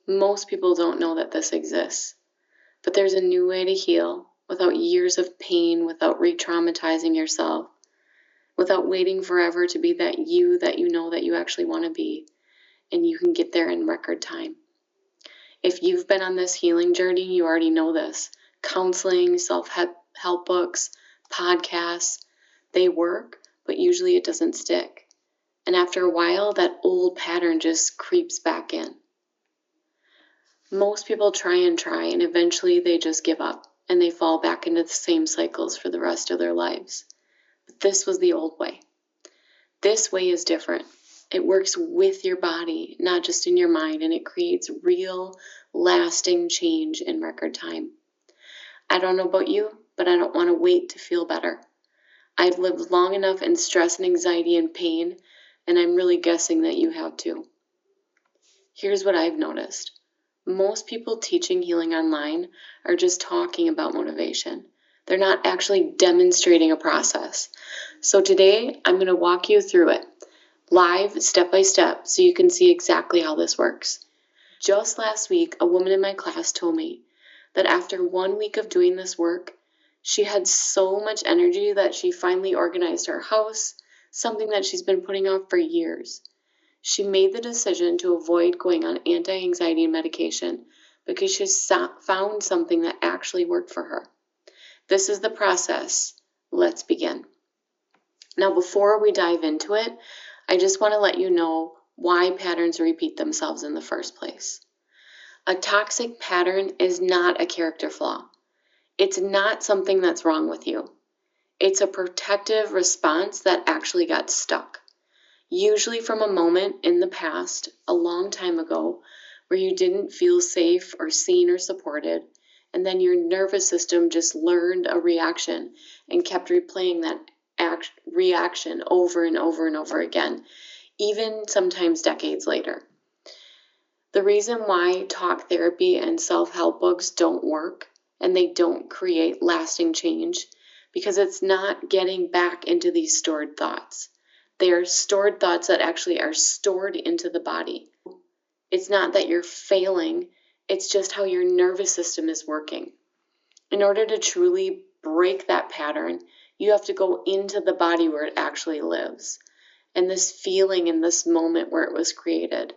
Most people don't know that this exists, but there's a new way to heal without years of pain, without re-traumatizing yourself, without waiting forever to be that you know that you actually want to be, and you can get there in record time. If you've been on this healing journey, you already know this. Counseling, self-help books, podcasts, they work, but usually it doesn't stick. And after a while, that old pattern just creeps back in. Most people try, and eventually they just give up, and they fall back into the same cycles for the rest of their lives. But this was the old way. This way is different. It works with your body, not just in your mind, and it creates real, lasting change in record time. I don't know about you, but I don't want to wait to feel better. I've lived long enough in stress and anxiety and pain, and I'm really guessing that you have too. Here's what I've noticed. Most people teaching healing online are just talking about motivation. They're not actually demonstrating a process. So today, I'm going to walk you through it, live, step by step, so you can see exactly how this works. Just last week, a woman in my class told me that after 1 week of doing this work, she had so much energy that she finally organized her house, something that she's been putting off for years. She made the decision to avoid going on anti-anxiety medication because she found something that actually worked for her. This is the process. Let's begin. Now, before we dive into it, I just want to let you know why patterns repeat themselves in the first place. A toxic pattern is not a character flaw. It's not something that's wrong with you. It's a protective response that actually got stuck. Usually from a moment in the past, a long time ago, where you didn't feel safe or seen or supported, and then your nervous system just learned a reaction and kept replaying that reaction over and over and over again, even sometimes decades later. The reason why talk therapy and self-help books don't work and they don't create lasting change, because it's not getting back into these stored thoughts. They are stored thoughts that actually are stored into the body. It's not that you're failing, it's just how your nervous system is working. In order to truly break that pattern, you have to go into the body where it actually lives, and this feeling in this moment where it was created.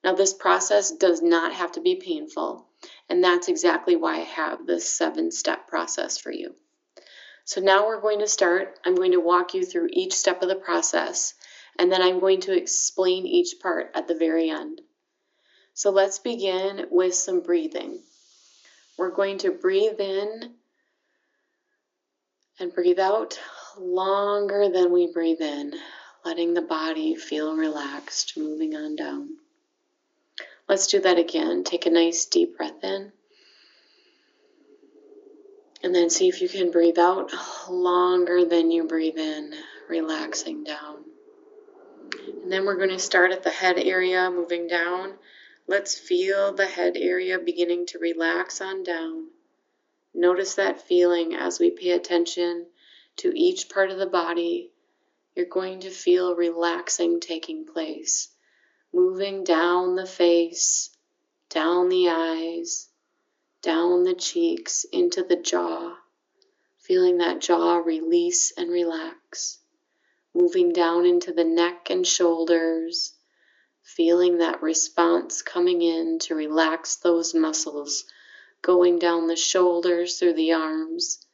Now, this process does not have to be painful, and that's exactly why I have this 7-step process for you. So now we're going to start. I'm going to walk you through each step of the process, and then I'm going to explain each part at the very end. So let's begin with some breathing. We're going to breathe in and breathe out longer than we breathe in, letting the body feel relaxed, moving on down. Let's do that again. Take a nice deep breath in. And then see if you can breathe out longer than you breathe in, relaxing down. And then we're going to start at the head area, moving down. Let's feel the head area beginning to relax on down. Notice that feeling as we pay attention to each part of the body. You're going to feel relaxing taking place, moving down the face, down the eyes, down the cheeks, into the jaw, feeling that jaw release and relax, moving down into the neck and shoulders, feeling that response coming in to relax those muscles, going down the shoulders, through the arms,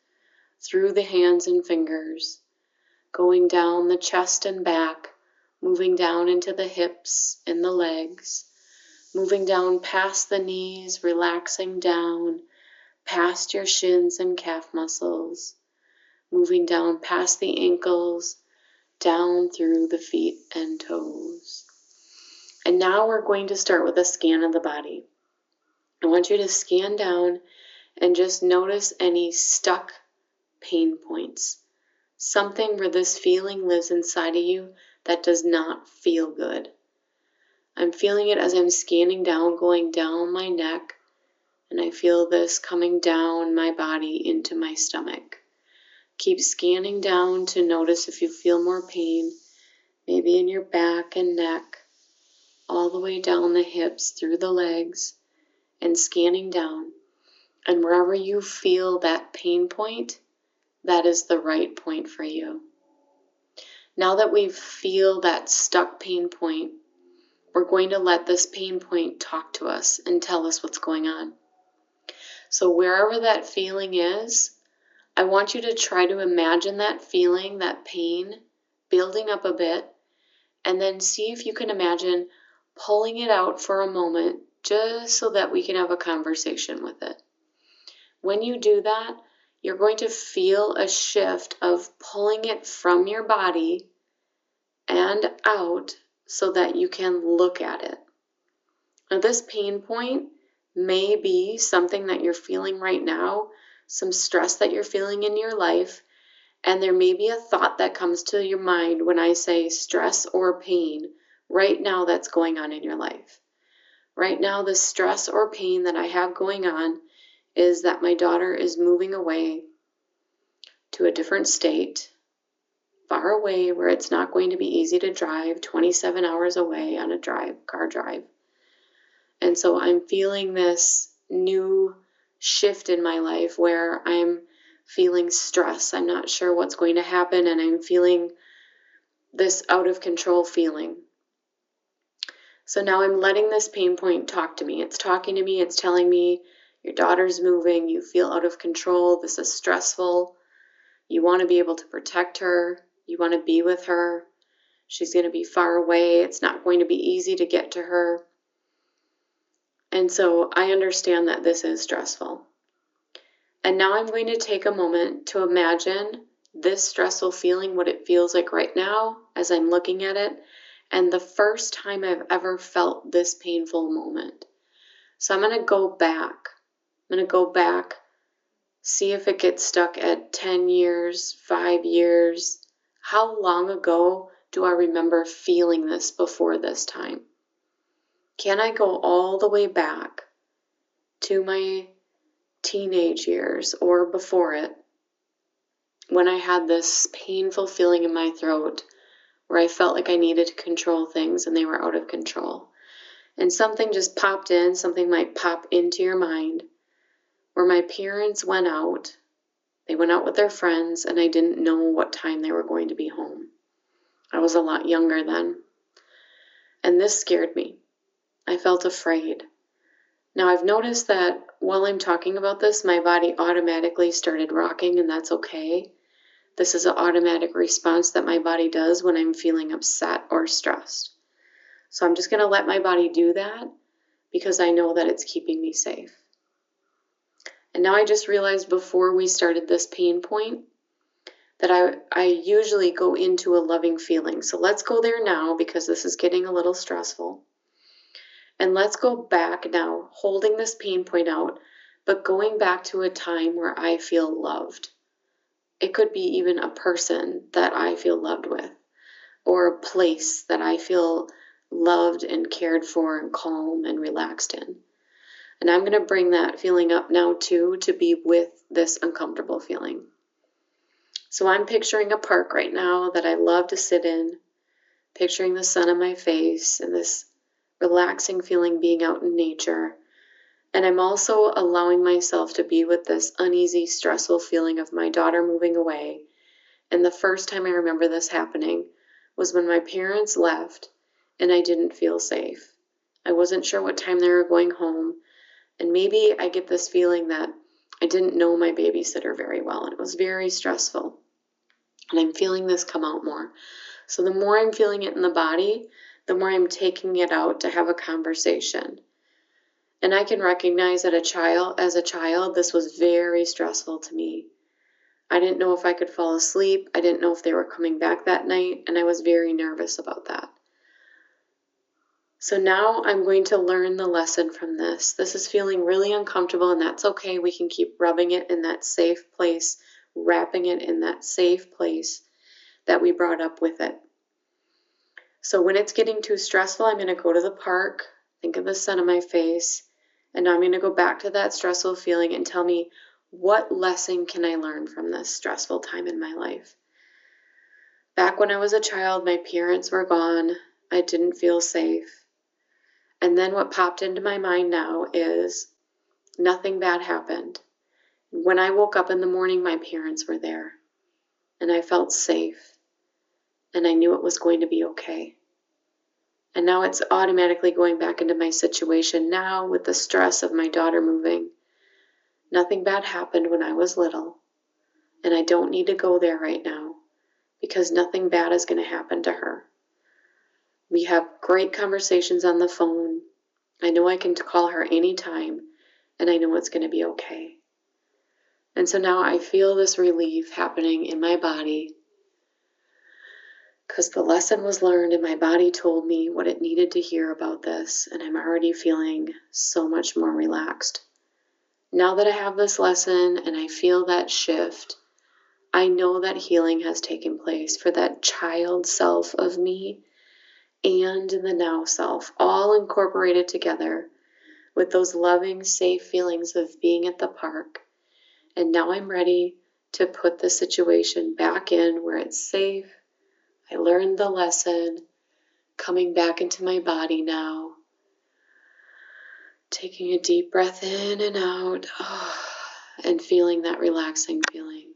through the hands and fingers, going down the chest and back, moving down into the hips and the legs, moving down past the knees, relaxing down past your shins and calf muscles, moving down past the ankles, down through the feet and toes. And now we're going to start with a scan of the body. I want you to scan down and just notice any stuck pain points, something where this feeling lives inside of you that does not feel good. I'm feeling it as I'm scanning down, going down my neck, and I feel this coming down my body into my stomach. Keep scanning down to notice if you feel more pain, maybe in your back and neck, all the way down the hips, through the legs, and scanning down. And wherever you feel that pain point, that is the right point for you. Now that we feel that stuck pain point, we're going to let this pain point talk to us and tell us what's going on. So wherever that feeling is, I want you to try to imagine that feeling, that pain, building up a bit, and then see if you can imagine pulling it out for a moment just so that we can have a conversation with it. When you do that, you're going to feel a shift of pulling it from your body and out so that you can look at it. Now, this pain point may be something that you're feeling right now, some stress that you're feeling in your life, and there may be a thought that comes to your mind when I say stress or pain right now that's going on in your life. Right now, the stress or pain that I have going on is that my daughter is moving away to a different state, far away where it's not going to be easy to drive, 27 hours away on a car drive. And so I'm feeling this new shift in my life where I'm feeling stress. I'm not sure what's going to happen, and I'm feeling this out of control feeling. So now I'm letting this pain point talk to me. It's talking to me. It's telling me, your daughter's moving. You feel out of control. This is stressful. You want to be able to protect her. You want to be with her. She's going to be far away. It's not going to be easy to get to her. And so I understand that this is stressful. And now I'm going to take a moment to imagine this stressful feeling, what it feels like right now as I'm looking at it, and the first time I've ever felt this painful moment. So I'm going to go back. See if it gets stuck at 10 years, 5 years. How long ago do I remember feeling this before this time? Can I go all the way back to my teenage years or before it, when I had this painful feeling in my throat where I felt like I needed to control things and they were out of control? And something just popped in, something might pop into your mind, where my parents went out. They went out with their friends, and I didn't know what time they were going to be home. I was a lot younger then. And this scared me. I felt afraid. Now, I've noticed that while I'm talking about this, my body automatically started rocking, and that's okay. This is an automatic response that my body does when I'm feeling upset or stressed. So I'm just going to let my body do that because I know that it's keeping me safe. And now I just realized before we started this pain point that I usually go into a loving feeling. So let's go there now because this is getting a little stressful. And let's go back now, holding this pain point out, but going back to a time where I feel loved. It could be even a person that I feel loved with, or a place that I feel loved and cared for and calm and relaxed in. And I'm going to bring that feeling up now too, to be with this uncomfortable feeling. So I'm picturing a park right now that I love to sit in, picturing the sun on my face and this relaxing feeling being out in nature. And I'm also allowing myself to be with this uneasy, stressful feeling of my daughter moving away. And the first time I remember this happening was when my parents left and I didn't feel safe. I wasn't sure what time they were going home. And maybe I get this feeling that I didn't know my babysitter very well, and it was very stressful. And I'm feeling this come out more. So the more I'm feeling it in the body, the more I'm taking it out to have a conversation. And I can recognize that as a child, this was very stressful to me. I didn't know if I could fall asleep. I didn't know if they were coming back that night, and I was very nervous about that. So now I'm going to learn the lesson from this. This is feeling really uncomfortable, and that's okay. We can keep rubbing it in that safe place, wrapping it in that safe place that we brought up with it. So when it's getting too stressful, I'm going to go to the park, think of the sun on my face, and I'm going to go back to that stressful feeling and tell me, what lesson can I learn from this stressful time in my life? Back when I was a child, my parents were gone. I didn't feel safe. And then what popped into my mind now is, Nothing bad happened. When I woke up in the morning, my parents were there, and I felt safe, and I knew it was going to be okay. And now it's automatically going back into my situation now with the stress of my daughter moving. Nothing bad happened when I was little, and I don't need to go there right now because nothing bad is going to happen to her. We have great conversations on the phone. I know I can call her anytime, and I know it's going to be okay. And so now I feel this relief happening in my body because the lesson was learned and my body told me what it needed to hear about this, and I'm already feeling so much more relaxed. Now that I have this lesson and I feel that shift, I know that healing has taken place for that child self of me and the now self, all incorporated together with those loving, safe feelings of being at the park. And now I'm ready to put the situation back in where it's safe. I learned the lesson, coming back into my body now, taking a deep breath in and out, and feeling that relaxing feeling.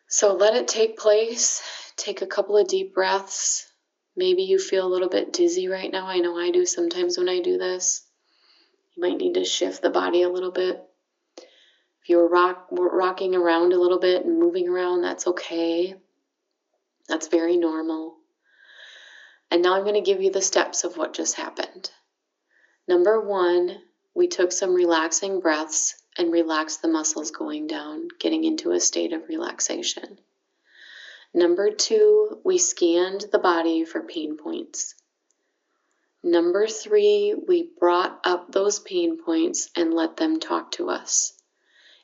So let it take place. Take a couple of deep breaths. Maybe you feel a little bit dizzy right now. I know I do sometimes when I do this. You might need to shift the body a little bit. If you're rocking around a little bit and moving around, that's okay. That's very normal. And now I'm going to give you the steps of what just happened. Number 1, we took some relaxing breaths and relaxed the muscles going down, getting into a state of relaxation. Number 2, we scanned the body for pain points. Number 3, we brought up those pain points and let them talk to us.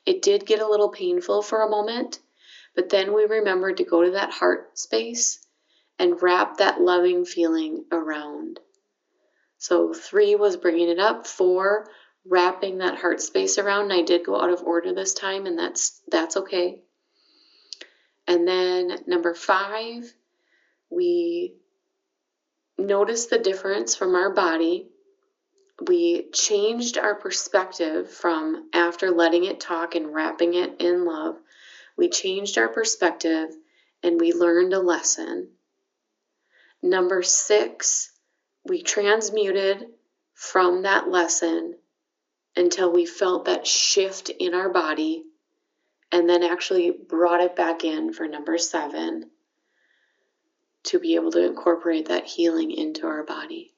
It did get a little painful for a moment, but then we remembered to go to that heart space and wrap that loving feeling around. So 3 was bringing it up, 4, wrapping that heart space around. And I did go out of order this time, and that's okay. And then number 5, we noticed the difference from our body. We changed our perspective from after letting it talk and wrapping it in love. We changed our perspective and we learned a lesson. Number 6, we transmuted from that lesson until we felt that shift in our body and then actually brought it back in for number 7 to be able to incorporate that healing into our body.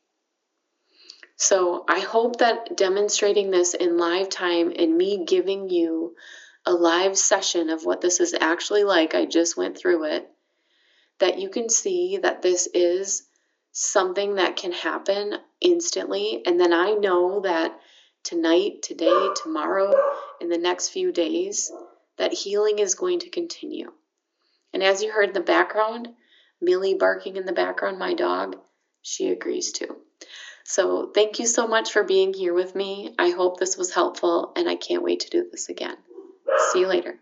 So I hope that demonstrating this in live time and me giving you a live session of what this is actually like, I just went through it, that you can see that this is something that can happen instantly. And then I know that tonight, today, tomorrow, in the next few days, that healing is going to continue. And as you heard in the background, Millie barking in the background, my dog, she agrees too. So thank you so much for being here with me. I hope this was helpful, and I can't wait to do this again. See you later.